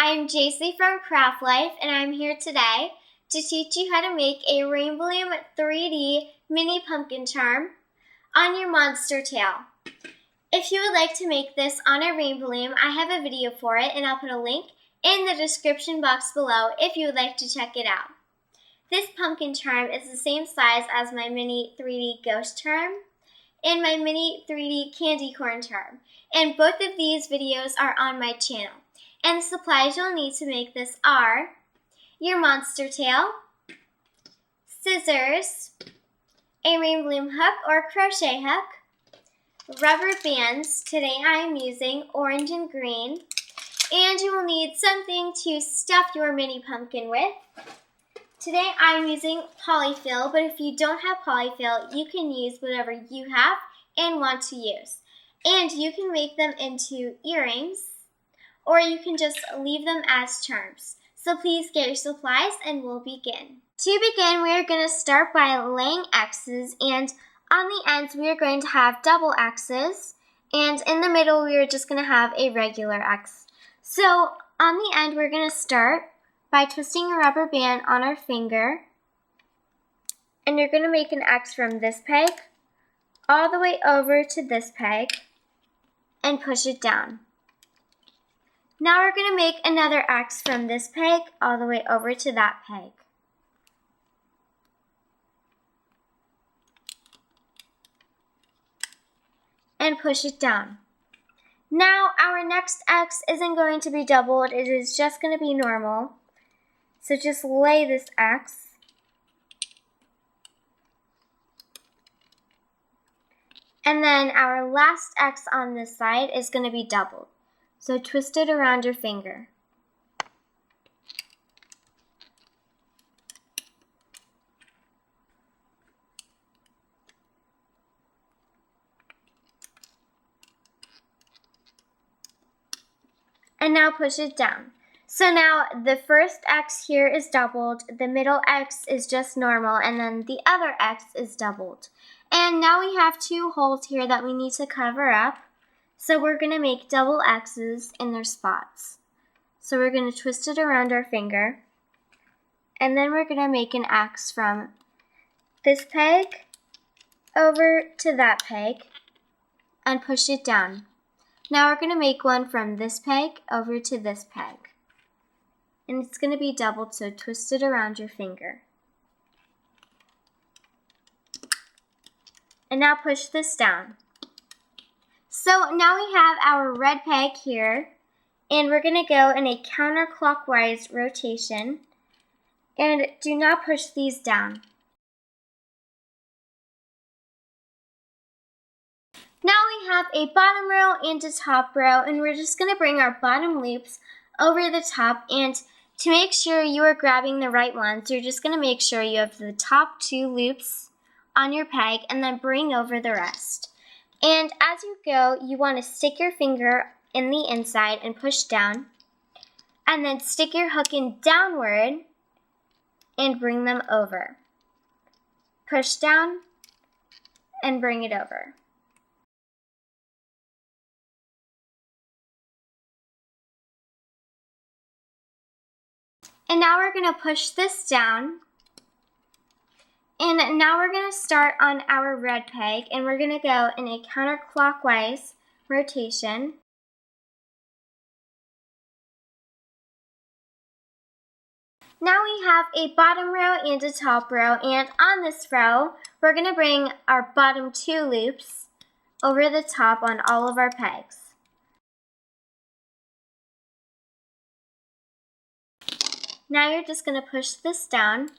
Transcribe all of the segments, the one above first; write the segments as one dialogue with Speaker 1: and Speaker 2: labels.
Speaker 1: I'm Jacy from Craft Life, and I'm here today to teach you how to make a Rainbow Loom 3D mini pumpkin charm on your monster tail. If you would like to make this on a Rainbow Loom, I have a video for it, and I'll put a link in the description box below if you would like to check it out. This pumpkin charm is the same size as my mini 3D ghost charm and my mini 3D candy corn charm, and both of these videos are on my channel. And the supplies you'll need to make this are your monster tail, scissors, a Rainbow Loom hook or crochet hook, rubber bands. Today I am using orange and green, and you will need something to stuff your mini pumpkin with. Today I'm using polyfill, but if you don't have polyfill, you can use whatever you have and want to use. And you can make them into earrings, or you can just leave them as charms. So please get your supplies and we'll begin. To begin, we are going to start by laying X's, and on the ends we are going to have double X's, and in the middle we are just going to have a regular X. So on the end we're going to start by twisting a rubber band on our finger, and you're going to make an X from this peg all the way over to this peg and push it down. Now we're going to make another X from this peg all the way over to that peg. And push it down. Now our next X isn't going to be doubled, it is just going to be normal. So just lay this X. And then our last X on this side is going to be doubled. So twist it around your finger. And now push it down. So now the first X here is doubled, the middle X is just normal, and then the other X is doubled. And now we have two holes here that we need to cover up. So we're going to make double X's in their spots. So we're going to twist it around our finger, and then we're going to make an X from this peg over to that peg and push it down. Now we're going to make one from this peg over to this peg. And it's going to be doubled, so twist it around your finger. And now push this down. So now we have our red peg here, and we're going to go in a counterclockwise rotation, and do not push these down. Now we have a bottom row and a top row, and we're just going to bring our bottom loops over the top, and to make sure you are grabbing the right ones, you're just going to make sure you have the top two loops on your peg and then bring over the rest. And as you go, you want to stick your finger in the inside and push down, and then stick your hook in downward and bring them over. Push down and bring it over. And now we're going to push this down. And now we're going to start on our red peg, and we're going to go in a counterclockwise rotation. Now we have a bottom row and a top row, and on this row, we're going to bring our bottom two loops over the top on all of our pegs. Now you're just going to push this down.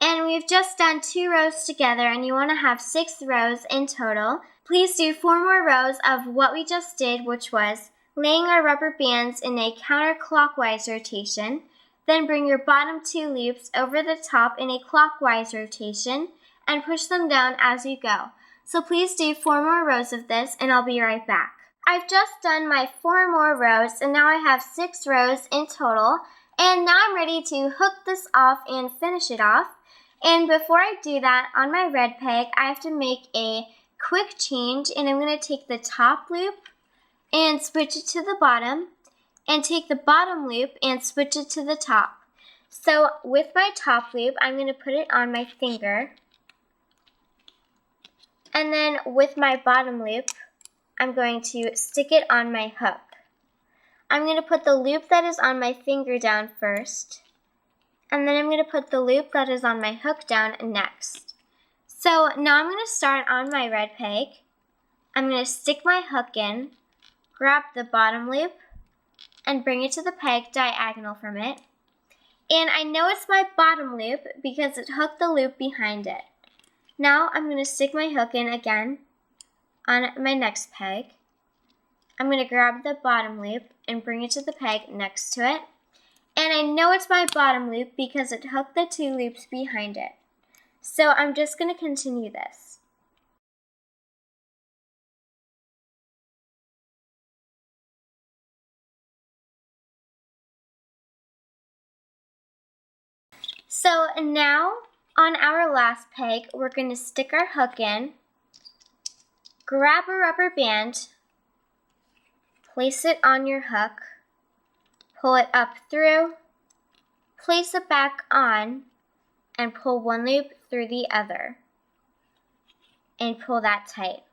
Speaker 1: And we've just done 2 rows together, and you want to have 6 rows in total. Please do 4 more rows of what we just did, which was laying our rubber bands in a counterclockwise rotation. Then bring your bottom 2 loops over the top in a clockwise rotation and push them down as you go. So please do 4 more rows of this, and I'll be right back. I've just done my 4 more rows, and now I have 6 rows in total. And now I'm ready to hook this off and finish it off. And before I do that, on my red peg, I have to make a quick change, and I'm going to take the top loop and switch it to the bottom, and take the bottom loop and switch it to the top. So with my top loop, I'm going to put it on my finger. And then with my bottom loop, I'm going to stick it on my hook. I'm going to put the loop that is on my finger down first. And then I'm going to put the loop that is on my hook down next. So now I'm going to start on my red peg. I'm going to stick my hook in, grab the bottom loop, and bring it to the peg diagonal from it. And I know it's my bottom loop because it hooked the loop behind it. Now I'm going to stick my hook in again on my next peg. I'm going to grab the bottom loop and bring it to the peg next to it. And I know it's my bottom loop because it hooked the two loops behind it. So I'm just going to continue this. So now on our last peg, we're going to stick our hook in, grab a rubber band, place it on your hook, pull it up through, place it back on, and pull one loop through the other, and pull that tight.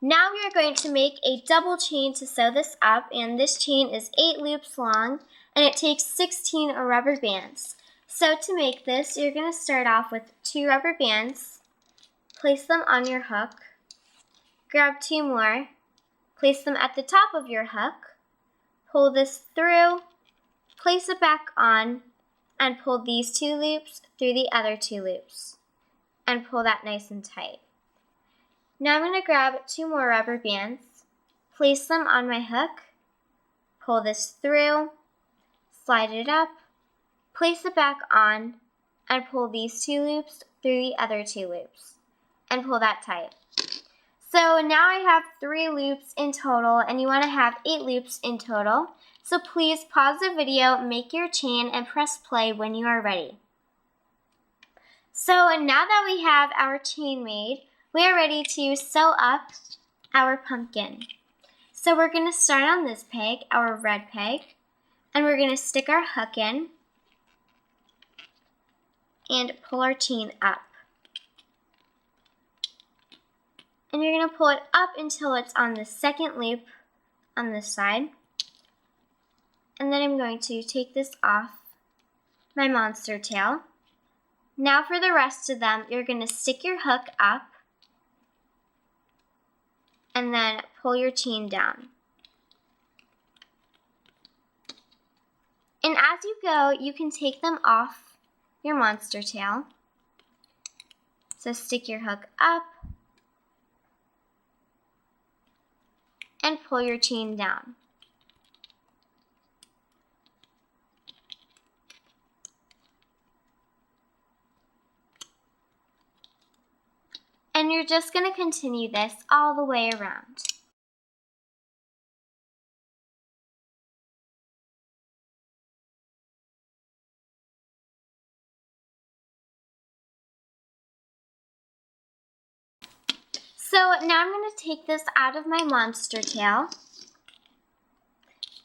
Speaker 1: Now we are going to make a double chain to sew this up, and this chain is 8 loops long, and it takes 16 rubber bands. So to make this, you're going to start off with 2 rubber bands, place them on your hook, grab 2 more, place them at the top of your hook, pull this through, place it back on, and pull these 2 loops through the other 2 loops, and pull that nice and tight. Now I'm going to grab 2 more rubber bands, place them on my hook, pull this through, slide it up, place it back on, and pull these 2 loops through the other 2 loops, and pull that tight. So now I have 3 loops in total, and you want to have 8 loops in total. So please pause the video, make your chain, and press play when you are ready. So now that we have our chain made, we are ready to sew up our pumpkin. So we're going to start on this peg, our red peg, and we're going to stick our hook in and pull our chain up. And you're going to pull it up until it's on the second loop on this side. And then I'm going to take this off my monster tail. Now for the rest of them, you're going to stick your hook up and then pull your chain down. And as you go, you can take them off your monster tail. So stick your hook up and pull your chain down. And you're just going to continue this all the way around. So now I'm going to take this out of my monster tail.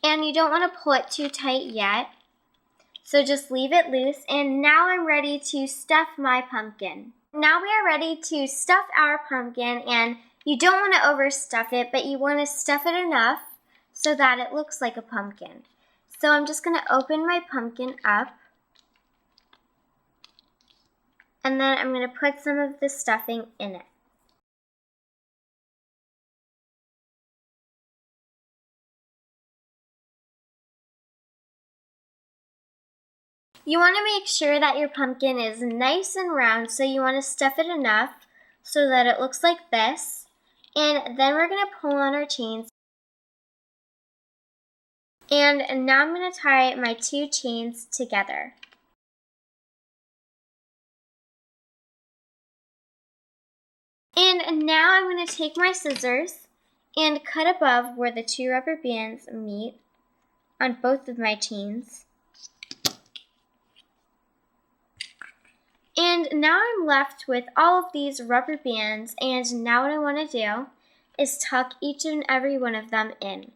Speaker 1: And you don't want to pull it too tight yet. So just leave it loose. And now I'm ready to stuff my pumpkin. Now we are ready to stuff our pumpkin, and you don't want to overstuff it, but you want to stuff it enough so that it looks like a pumpkin. So I'm just going to open my pumpkin up, and then I'm going to put some of the stuffing in it. You want to make sure that your pumpkin is nice and round, so you want to stuff it enough so that it looks like this. And then we're going to pull on our chains. And now I'm going to tie my 2 chains together. And now I'm going to take my scissors and cut above where the 2 rubber bands meet on both of my chains. And now I'm left with all of these rubber bands, and now what I want to do is tuck each and every one of them in.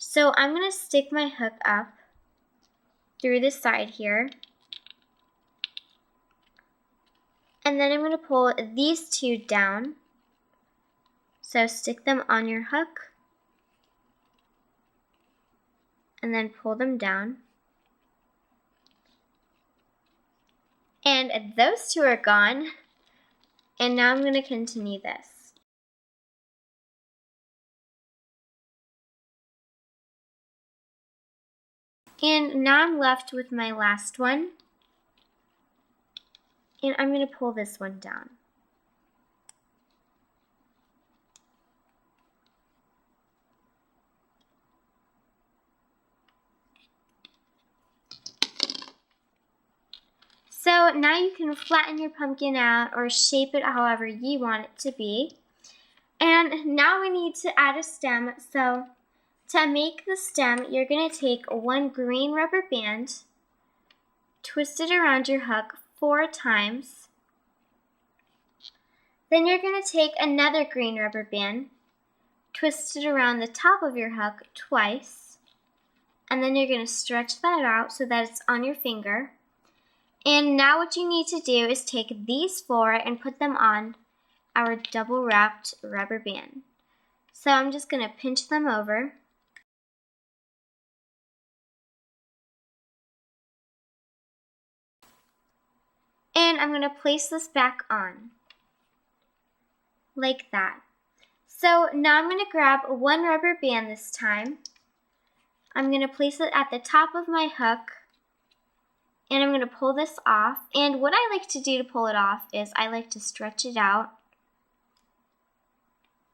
Speaker 1: So I'm going to stick my hook up through the side here. And then I'm going to pull these two down. So stick them on your hook. And then pull them down. And those two are gone. And now I'm going to continue this. And now I'm left with my last one. And I'm going to pull this one down. So now you can flatten your pumpkin out or shape it however you want it to be. And now we need to add a stem. So to make the stem, you're going to take one green rubber band, twist it around your hook 4 times. Then you're going to take another green rubber band, twist it around the top of your hook twice, and then you're going to stretch that out so that it's on your finger. And now what you need to do is take these 4 and put them on our double wrapped rubber band. So I'm just going to pinch them over. And I'm going to place this back on, like that. So now I'm going to grab one rubber band this time. I'm going to place it at the top of my hook. And I'm going to pull this off. And what I like to do to pull it off is I like to stretch it out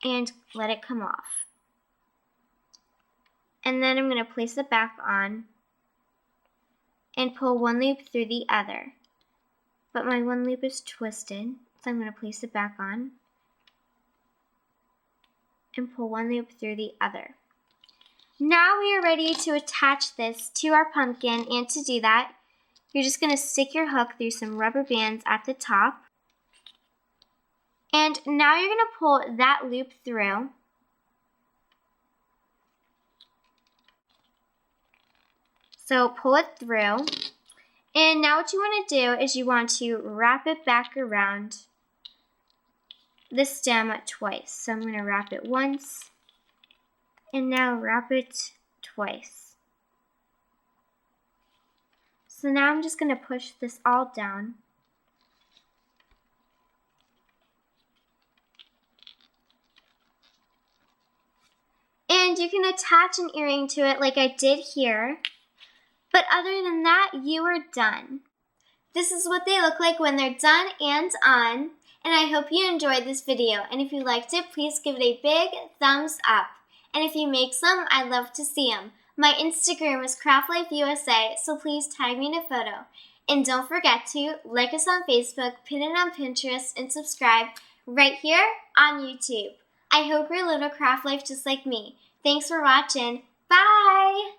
Speaker 1: and let it come off. And then I'm going to place it back on and pull one loop through the other. But my one loop is twisted, so I'm going to place it back on and pull one loop through the other. Now we are ready to attach this to our pumpkin, and to do that, you're just going to stick your hook through some rubber bands at the top. And now you're going to pull that loop through. So pull it through. And now what you want to do is you want to wrap it back around the stem twice. So I'm going to wrap it once. And now wrap it twice. So now I'm just going to push this all down. And you can attach an earring to it like I did here. But other than that, you are done. This is what they look like when they're done and on. And I hope you enjoyed this video. And if you liked it, please give it a big thumbs up. And if you make some, I'd love to see them. My Instagram is CraftLifeUSA, so please tag me in a photo. And don't forget to like us on Facebook, pin it on Pinterest, and subscribe right here on YouTube. I hope you're a little craft life just like me. Thanks for watching. Bye!